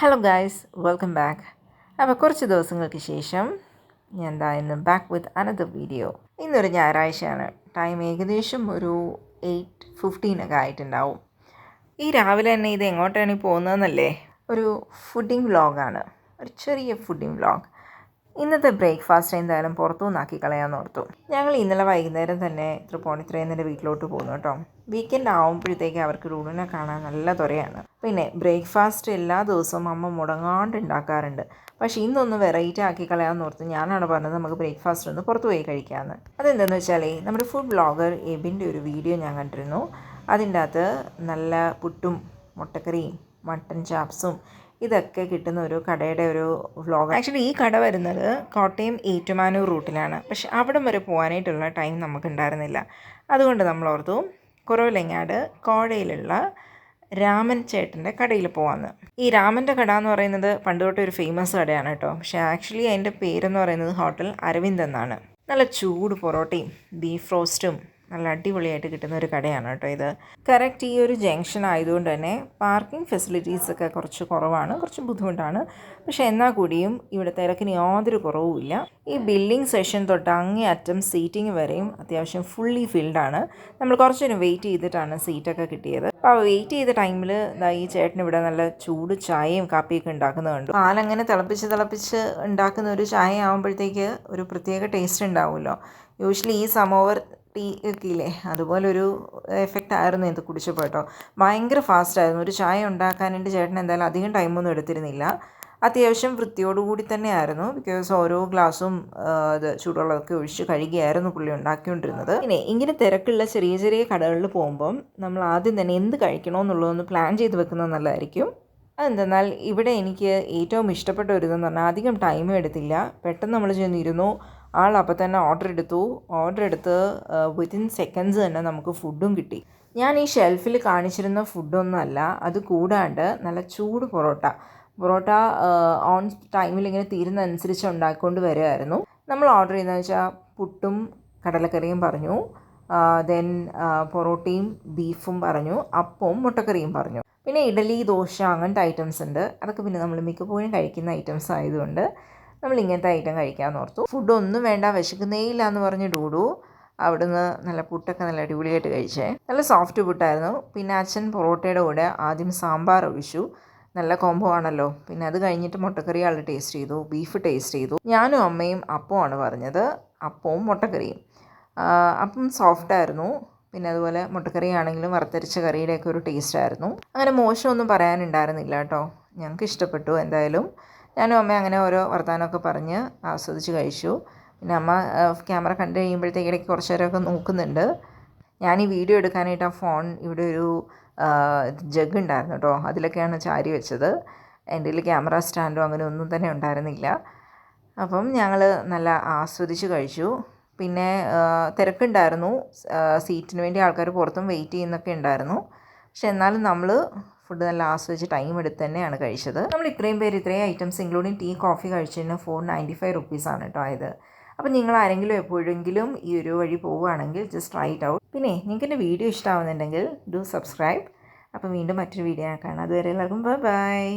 Hello guys, welcome back. അപ്പോൾ കുറച്ച് ദിവസങ്ങൾക്ക് ശേഷം ഞാൻ ഇന്ന് ബാക്ക് വിത്ത് അനദർ വീഡിയോ. ഇന്നൊരു ഞായറാഴ്ചയാണ്. ടൈം ഏകദേശം ഒരു 8:15 ആയിട്ടുണ്ടാവും. ഈ രാവിലെ തന്നെ ഇത് എങ്ങോട്ടാണ് പോകുന്നതെന്നല്ലേ? ഒരു ഫുഡിങ് വ്ളോഗാണ്, ഒരു ചെറിയ ഫുഡിങ് വ്ളോഗ്. ഇന്നത്തെ ബ്രേക്ക്ഫാസ്റ്റ് എന്തായാലും പുറത്തുനിന്നാക്കി കളയാമെന്ന് ഓർത്തു. ഞങ്ങൾ ഇന്നലെ വൈകുന്നേരം തന്നെ തൃപ്പൂണിത്തുറയിൽനിന്ന് വീട്ടിലോട്ട് പോകുന്നു കേട്ടോ. വീക്കെൻഡ് ആകുമ്പോഴത്തേക്ക് അവർക്ക് റൂണിനെ കാണാൻ നല്ല ത്വരയാണ്. പിന്നെ ബ്രേക്ക്ഫാസ്റ്റ് എല്ലാ ദിവസവും അമ്മ മുടങ്ങാണ്ട് ഉണ്ടാക്കാറുണ്ട്. പക്ഷേ ഇന്നൊന്ന് വെറൈറ്റി ആക്കി കളയാമെന്ന് ഓർത്ത് ഞാനാണ് പറഞ്ഞത് നമുക്ക് ബ്രേക്ക്ഫാസ്റ്റ് ഒന്ന് പുറത്ത് പോയി കഴിക്കാമെന്ന്. അതെന്താണെന്ന് വെച്ചാൽ നമ്മുടെ ഫുഡ് ബ്ലോഗർ എബിൻ്റെ ഒരു വീഡിയോ ഞാൻ കണ്ടിരുന്നു. അതിൻ്റെ അകത്ത് നല്ല പുട്ടും മുട്ടക്കറിയും മട്ടൻ ചാപ്സും ഇതൊക്കെ കിട്ടുന്ന ഒരു കടയുടെ ഒരു വ്ളോഗ്. ആക്ച്വലി ഈ കട വരുന്നത് കോട്ടയം ഏറ്റുമാനൂർ റൂട്ടിലാണ്. പക്ഷെ അവിടം വരെ പോകാനായിട്ടുള്ള ടൈം നമുക്കുണ്ടായിരുന്നില്ല. അതുകൊണ്ട് നമ്മൾ ഓർത്തു കുറവിലങ്ങാട് കോഴയിലുള്ള രാമൻ ചേട്ടൻ്റെ കടയിൽ പോകാമെന്ന്. ഈ രാമൻ്റെ കട എന്ന് പറയുന്നത് പണ്ട് തൊട്ടേ ഒരു ഫേമസ് കടയാണ് കേട്ടോ. പക്ഷേ ആക്ച്വലി അതിൻ്റെ പേരെന്ന് പറയുന്നത് ഹോട്ടൽ അരവിന്ദ് എന്നാണ്. നല്ല ചൂട് പൊറോട്ടയും ബീഫ് റോസ്റ്റും നല്ല അടിപൊളിയായിട്ട് കിട്ടുന്ന ഒരു കടയാണ് കേട്ടോ ഇത്. കറക്റ്റ് ഈ ഒരു ജംഗ്ഷൻ ആയതുകൊണ്ട് തന്നെ പാർക്കിംഗ് ഫെസിലിറ്റീസൊക്കെ കുറച്ച് കുറവാണ്, കുറച്ച് ബുദ്ധിമുട്ടാണ്. പക്ഷേ എന്നാൽ കൂടിയും ഇവിടെ തിരക്കിന് യാതൊരു കുറവുമില്ല. ഈ ബില്ലിംഗ് സെഷൻ തൊട്ട് അങ്ങേ അറ്റം സീറ്റിംഗ് വരെയും അത്യാവശ്യം ഫുള്ളി ഫിൽഡാണ്. നമ്മൾ കുറച്ച് നേരം വെയിറ്റ് ചെയ്തിട്ടാണ് സീറ്റൊക്കെ കിട്ടിയത്. അപ്പോൾ ആ വെയിറ്റ് ചെയ്ത ടൈമിൽ ഈ ചേട്ടൻ ഇവിടെ നല്ല ചൂട് ചായയും കാപ്പിയൊക്കെ ഉണ്ടാക്കുന്നത് കണ്ടു. പാലങ്ങനെ തിളപ്പിച്ച് ഉണ്ടാക്കുന്ന ഒരു ചായ ആകുമ്പോഴത്തേക്ക് ഒരു പ്രത്യേക ടേസ്റ്റ് ഉണ്ടാവുമല്ലോ. യൂഷ്വലി ഈ സമോവർ ടീ ഒക്കെ ഇല്ലേ, അതുപോലൊരു എഫക്റ്റ് ആയിരുന്നു ഇത് കുടിച്ചപ്പോൾ കേട്ടോ. ഭയങ്കര ഫാസ്റ്റായിരുന്നു. ഒരു ചായ ഉണ്ടാക്കാനായിട്ട് ചേട്ടൻ എന്തായാലും അധികം ടൈമൊന്നും എടുത്തിരുന്നില്ല. അത്യാവശ്യം വൃത്തിയോടുകൂടി തന്നെയായിരുന്നു. ബിക്കോസ് ഓരോ ഗ്ലാസും ഇത് ചൂടുവെള്ളമൊക്കെ ഒഴിച്ച് കഴുകിയായിരുന്നു പുള്ളി ഉണ്ടാക്കിക്കൊണ്ടിരുന്നത്. പിന്നെ ഇങ്ങനെ തിരക്കുള്ള ചെറിയ ചെറിയ കടകളിൽ പോകുമ്പം നമ്മൾ ആദ്യം തന്നെ എന്ത് കഴിക്കണമെന്നുള്ളതൊന്ന് പ്ലാൻ ചെയ്ത് വെക്കുന്നത് നല്ലതായിരിക്കും. അതെന്തെന്നാൽ ഇവിടെ എനിക്ക് ഏറ്റവും ഇഷ്ടപ്പെട്ട ഒരു ഇതെന്ന് പറഞ്ഞാൽ അധികം ടൈമും എടുത്തില്ല. പെട്ടെന്ന് നമ്മൾ ചെന്നിരുന്നു, ആൾ അപ്പോൾ തന്നെ ഓർഡർ എടുത്ത് വിത്തിൻ സെക്കൻഡ്സ് തന്നെ നമുക്ക് ഫുഡും കിട്ടി. ഞാൻ ഈ ഷെൽഫിൽ കാണിച്ചിരുന്ന ഫുഡൊന്നും അല്ല, അത് കൂടാണ്ട് നല്ല ചൂട് പൊറോട്ട ഓൺ ടൈമിൽ ഇങ്ങനെ തീരുന്നതനുസരിച്ച് ഉണ്ടാക്കിക്കൊണ്ട് വരുമായിരുന്നു. നമ്മൾ ഓർഡർ ചെയ്യുന്നതെന്ന് വെച്ചാൽ പുട്ടും കടലക്കറിയും പറഞ്ഞു, ദെൻ പൊറോട്ടയും ബീഫും പറഞ്ഞു, അപ്പവും മുട്ടക്കറിയും പറഞ്ഞു. പിന്നെ ഇഡലി, ദോശ അങ്ങനത്തെ ഐറ്റംസ് ഉണ്ട്. അതൊക്കെ പിന്നെ നമ്മൾ മിക്കപ്പോഴും കഴിക്കുന്ന ഐറ്റംസ് ആയതുകൊണ്ട് നമ്മൾ ഇങ്ങനത്തെ ഐറ്റം കഴിക്കാമെന്ന് ഓർത്തു. ഫുഡൊന്നും വേണ്ട, വിശക്കുന്നേ ഇല്ല എന്ന് പറഞ്ഞ് ഡൂഡു അവിടുന്ന് നല്ല പുട്ടൊക്കെ നല്ല അടിപൊളിയായിട്ട് കഴിച്ചേ. നല്ല സോഫ്റ്റ് പുട്ടായിരുന്നു. പിന്നെ അച്ഛൻ പൊറോട്ടയുടെ കൂടെ ആദ്യം സാമ്പാർ ഒഴിച്ചു. നല്ല കോംബോ ആണല്ലോ. പിന്നെ അത് കഴിഞ്ഞിട്ട് മുട്ടക്കറി ആൾ ടേസ്റ്റ് ചെയ്തു, ബീഫ് ടേസ്റ്റ് ചെയ്തു. ഞാനും അമ്മയും അപ്പമാണ് പറഞ്ഞത്, അപ്പവും മുട്ടക്കറിയും. അപ്പം സോഫ്റ്റായിരുന്നു. പിന്നെ അതുപോലെ മുട്ടക്കറി ആണെങ്കിലും വറുത്തരച്ച കറിയുടെയൊക്കെ ഒരു ടേസ്റ്റായിരുന്നു. അങ്ങനെ മോശമൊന്നും പറയാനുണ്ടായിരുന്നില്ല കേട്ടോ. ഞങ്ങൾക്ക് ഇഷ്ടപ്പെട്ടു. എന്തായാലും ഞാനും അമ്മ അങ്ങനെ ഓരോ വർത്തമാനമൊക്കെ പറഞ്ഞ് ആസ്വദിച്ച് കഴിച്ചു. പിന്നെ അമ്മ ക്യാമറ കണ്ടു കഴിയുമ്പോഴത്തേക്ക് ഇടയ്ക്ക് കുറച്ച് നേരമൊക്കെ നോക്കുന്നുണ്ട്. ഞാൻ ഈ വീഡിയോ എടുക്കാനായിട്ട് ആ ഫോൺ ഇവിടെ ഒരു ജഗ് ഉണ്ടായിരുന്നു കേട്ടോ, അതിലൊക്കെയാണ് ചാരി വെച്ചത്. എൻ്റെ കയ്യിൽ ക്യാമറ സ്റ്റാൻഡോ അങ്ങനെ ഒന്നും തന്നെ ഉണ്ടായിരുന്നില്ല. അപ്പം ഞങ്ങൾ നല്ല ആസ്വദിച്ച് കഴിച്ചു. പിന്നെ തിരക്കുണ്ടായിരുന്നു, സീറ്റിന് വേണ്ടി ആൾക്കാർ പുറത്തും വെയിറ്റ് ചെയ്യുന്നൊക്കെ ഉണ്ടായിരുന്നു. പക്ഷെ എന്നാലും നമ്മൾ ഫുഡ് നല്ല ആസ്വദിച്ച് ടൈം എടുത്ത് തന്നെയാണ് കഴിച്ചത്. നമ്മൾ ഇത്രയും ഐറ്റംസ് ഇൻക്ലൂഡിങ് ടീ കോഫി കഴിച്ചതിന് 495 റുപ്പീസാണ് കേട്ടോ ആയത്. അപ്പോൾ നിങ്ങൾ ആരെങ്കിലും എപ്പോഴെങ്കിലും ഈ ഒരു വഴി പോവുകയാണെങ്കിൽ ജസ്റ്റ് ട്രൈ ഇറ്റ് ഔട്ട്. പിന്നെ നിങ്ങൾക്ക് എൻ്റെ വീഡിയോ ഇഷ്ടമാവുന്നുണ്ടെങ്കിൽ ഡു സബ്സ്ക്രൈബ്. അപ്പോൾ വീണ്ടും മറ്റൊരു വീഡിയോ കാണാം. അതുവരെ എല്ലാവർക്കും ബൈ.